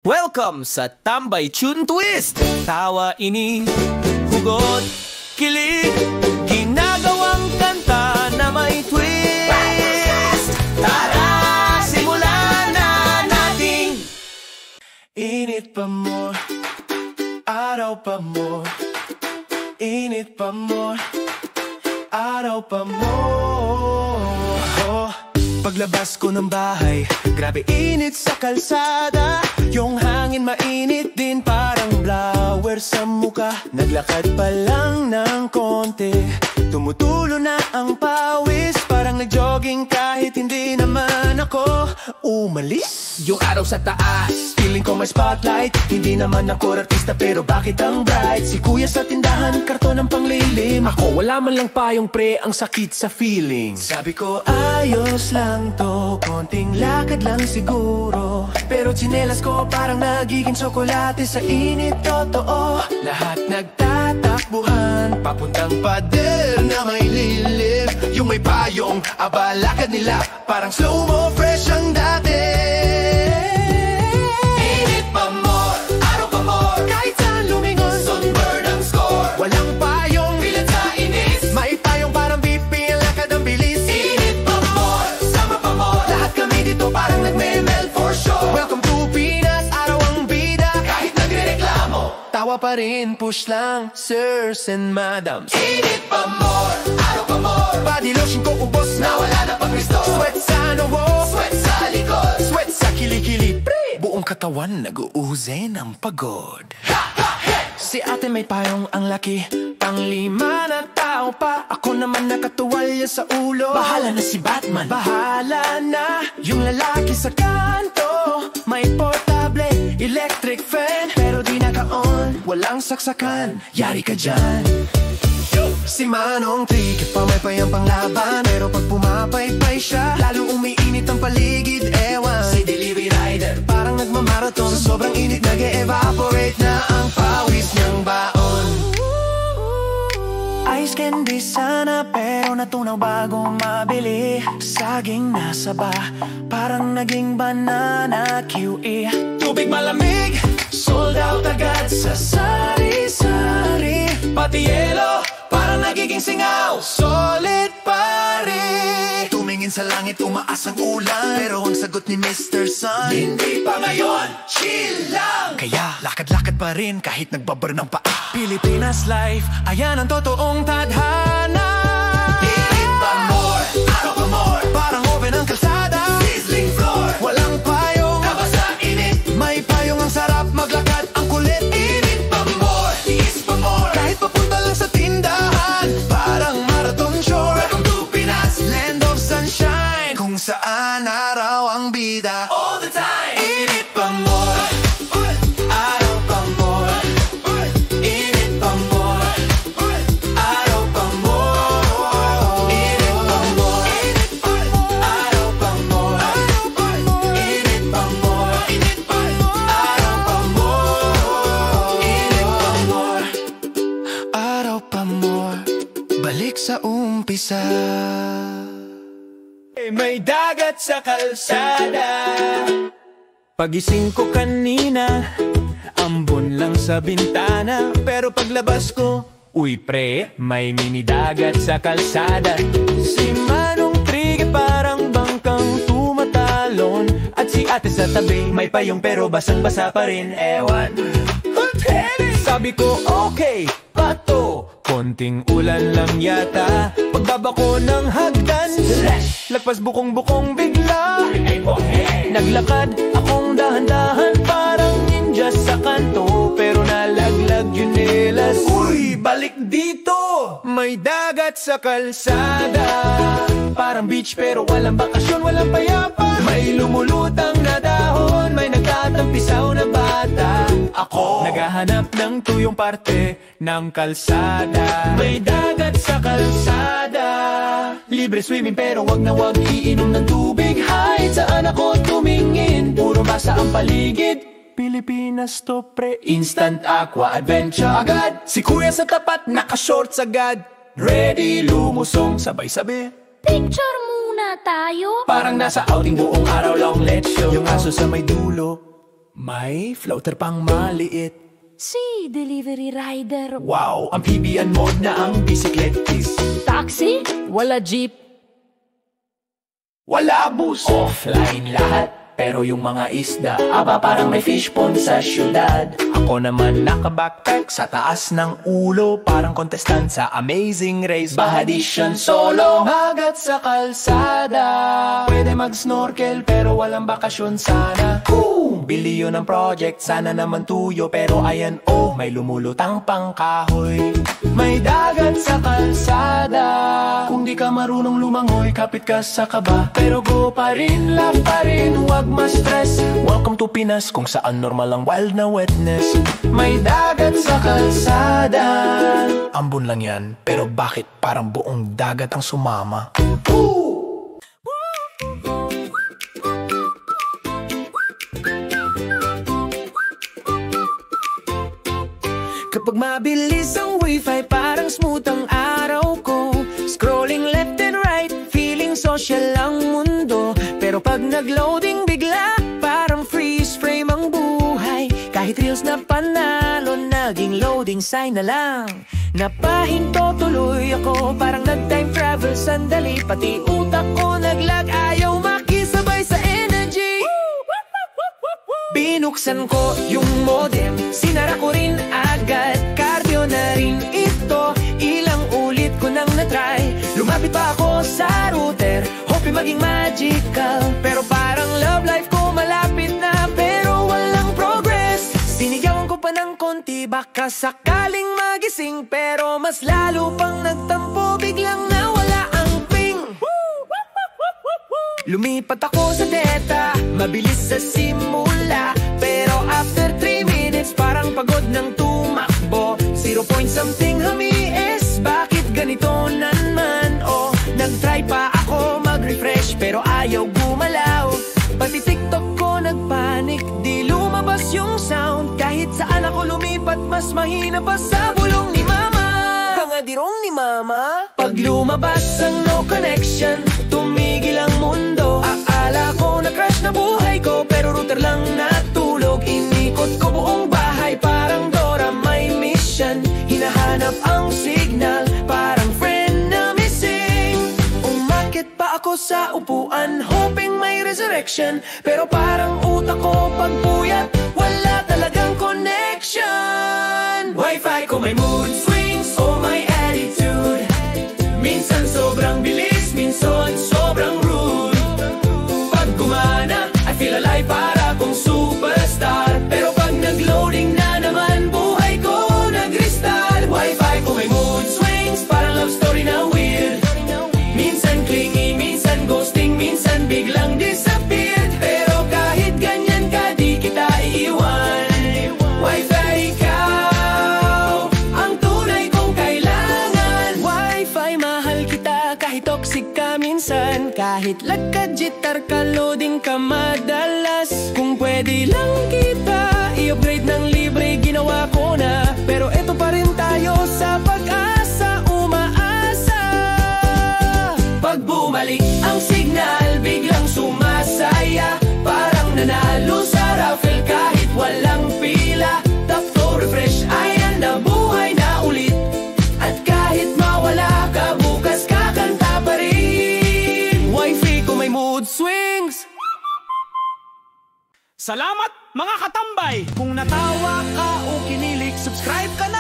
Welcome sa Tambay Tune Twist! Tawa, ini, hugot, kilig, ginagawang kanta na may twist. Tara, simulan na nating. Init pa mo, araw pa mo. Init pa mo, araw pa mo. Paglabas ko ng bahay, grabe init sa kalsada. Yung hangin mainit din, parang blower sa muka. Naglakad pa lang ng konti, tumutulo na ang pawis. Parang nag-jogging kahit hindi naman ako umalis. Yung araw sa taas, feeling ko may spotlight. Hindi naman ako artista pero bakit ang bright? Si kuya sa tindahan, karton ang panglilim. Ako wala man lang payong pre, ang sakit sa feeling. Sabi ko ayos lang to, konting lakad lang siguro. Pero tsinelas ko parang nagiging tsokolate sa init, totoo. Lahat nagtatakbuhan, papuntang pader na may lilim. Yung may payong, abalakad nila, parang slow-mo fresh ang dati. Init pa more, araw pa more. Kahit saan lumingon, sunburn ang score. Walang payong, pilit sa inis. May payong parang BP, ang lakad ang bilis. Init pa more, sama pa more. Lahat kami dito parang nagme-melt for sure. Welcome to Pinas, araw ang bida. Kahit nagre-reklamo, tawa pa rin, push lang, sirs and madams. Init pa more, araw pa more. Body lotion ko ubos na wala na pang restore. Sweat sa noo, sweat sa likod, sweat sa kilikili, pre. Buong katawan nag-uuze ng pagod. Si ate may payong ang laki, pang-5 na tao pa. Ako naman nakatuwalya sa ulo. Bahala na si Batman, bahala na yung lalaki sa kanto. May portable, electric fan, pero di naka-on, walang saksakan. Yari ka dyan. Si Manong Tricky pa may payang panglaban, pero pag pumapaypay siya, lalo umiinit ang paligid, ewan. Si delivery rider, parang nagmamarathon. Sa sobrang init nag-e-evaporate na ang pawis niyang baon. Ice candy sana, pero natunaw bago mabili. Saging nasa ba, parang naging banana QE. Tubig malamig, sold out agad sa sari-sari. Pati yelo, parang nagiging singaw, solid pare. Tumingin sa langit, umaas ang ulan, pero ang sagot ni Mr. Sun, hindi pa ngayon, chill lang. Kaya lakad-lakad pa rin kahit nagbabar ng paa. Pilipinas life, ayan ang totoong tadhana. Init pa more, araw pa more. Parang oven ang kalsada, sizzling floor. Walang payong, taba sa init. May payong ang sarap, maglakad ang kulit. Init pa more, tiis pa more. Kahit papunta lang sa tindahan, parang marathon shore. Welcome to Pinas, land of sunshine, kung saan araw ang bida all the time. Init pa more, araw pa more. Init pa more, araw pa more. Init pa more, araw pa more. Init pa more, araw pa more. Init pa more, araw pa more. Balik sa umpisa. May dagat sa kalsada. Pagising ko kanina, ambon lang sa bintana. Pero paglabas ko, uy pre, may mini dagat sa kalsada. Si Manong Trigger parang bangkang tumatalon. At si ate sa tabi, may payong pero basang-basa pa rin, ewan. Sabi ko okay, pato, konting ulan lang yata. Pagbaba ko ng hagdan, lagpas bukong-bukong bigla. Naglakad akong dahan-dahan, parang ninja sa kanto, pero nalaglag yun nilas. Uy, balik dito! May dagat sa kalsada, parang beach pero walang bakasyon, walang payapa. May lumulutang na dahon, may nagtatampisaw na bata. Ako, naghahanap ng tuyong parte ng kalsada. May dagat sa kalsada, libre swimming pero wag na wag iinom ng tubig. Kahit saan ako tumingin, puro basa ang paligid. Pilipinas to pre, instant aqua adventure agad. Si kuya sa tapat, naka-shorts agad, ready lumusong, sabay-sabi. Picture muna tayo. Parang nasa outing buong araw long let's show. Yung aso sa may dulo, May floater pang maliit. Si delivery rider. Wow, amphibian mode na ang bisikletis. Taxi? Wala jeep. Wala bus. Offline lahat. Pero yung mga isda, aba parang may fish pond sa syudad. Ako naman naka-backpack sa taas ng ulo, parang contestant sa Amazing Race. Bahadisyon solo, hagat sa kalsada. Pwede mag-snorkel pero walang bakasyon sana. Bilyon ng project, sana naman tuyo. Pero ayan may lumulutang pang kahoy. May dagat sa kalsada. Kung di ka marunong lumangoy, kapit ka sa kaba. Pero go pa rin, love pa rin, wag ma-stress. Welcome to Pinas, kung saan normal ang wild na wetness. May dagat sa kalsada. Ambon lang yan, pero bakit parang buong dagat ang sumama? Kapag mabilis ang wifi, parang smooth ang araw ko. Scrolling left and right, feeling social ang mundo. Pero pag nag-loading bigla, parang freeze frame ang buhay. Kahit reels na panalo, naging loading sign na lang. Napahinto tuloy ako, parang nag-time travel sandali. Pati utak ko naglag, ayaw makisabay sa energy. Binuksan ko yung modem, sinara ko rin agad. Cardio na rin ito, ilang ulit ko nang na-try. Lumapit pa ako sa router, hoping maging magical. Pero parang love life ko malapit na, pero walang progress. Sinigawan ko pa ng konti, baka sakaling magising. Pero mas lalo pang nagtampo, biglang nawala ang ping. Lumipat ako sa data, mabilis sa simula. Pero after 3 minutes, parang pagod ng tumakbo. 0 point something hamies, bakit ganito naman? Nag-try pa ako mag-refresh, pero ayaw gumalaw. Pati TikTok ko nagpanik, di lumabas yung sound. Kahit saan ako lumipat, mas mahina pa sa bulong ni mama. Pangadirong ni mama. Pag lumabas ang no connection, tumigil ang mundo. Akala ko na-crash na buhay ko, pero router lang natulog. Inikot ko buong bahay, parang Dora may mission. Hinahanap ang signal, parang friend na missing. Umakit pa ako sa upuan, hoping may resurrection. Pero parang utak ko pagpuyat, wala talagang connection. Wi-Fi ko may mood swings, may attitude. Minsan sobrang bilis, minsan sobrang rude. Pag gumana, I feel alive, para akong superstar. Pero pag nag-loading na naman, buhay ko nag-restart. Wi-Fi ko may mood swings, parang love story na weird. Minsan clingy, minsan ghosting, minsan biglang disappear. Pero kahit ganyan ka, di kita iiwan. Wi-Fi, ikaw ang tunay kong kailangan. Wi-Fi, mahal kita kahit toxic ka minsan. Kahit lagka-jitar ka, loading ka madalas. Kung pwede lang kita i-upgrade ng libre, ginawa ko na. Pero eto pa rin tayo sa pag-asa, umaasa. Pag bumalik ang signal, biglang sumasaya. Parang nanalo sa raffle kahit walang pila. Tap to refresh, ayan na, buhay na ulit. At kahit mawala ka, bukas kakanta pa rin. Wi-Fi ko may mood swings. Salamat mga katambay! Kung natawa ka o kinilig, subscribe ka na!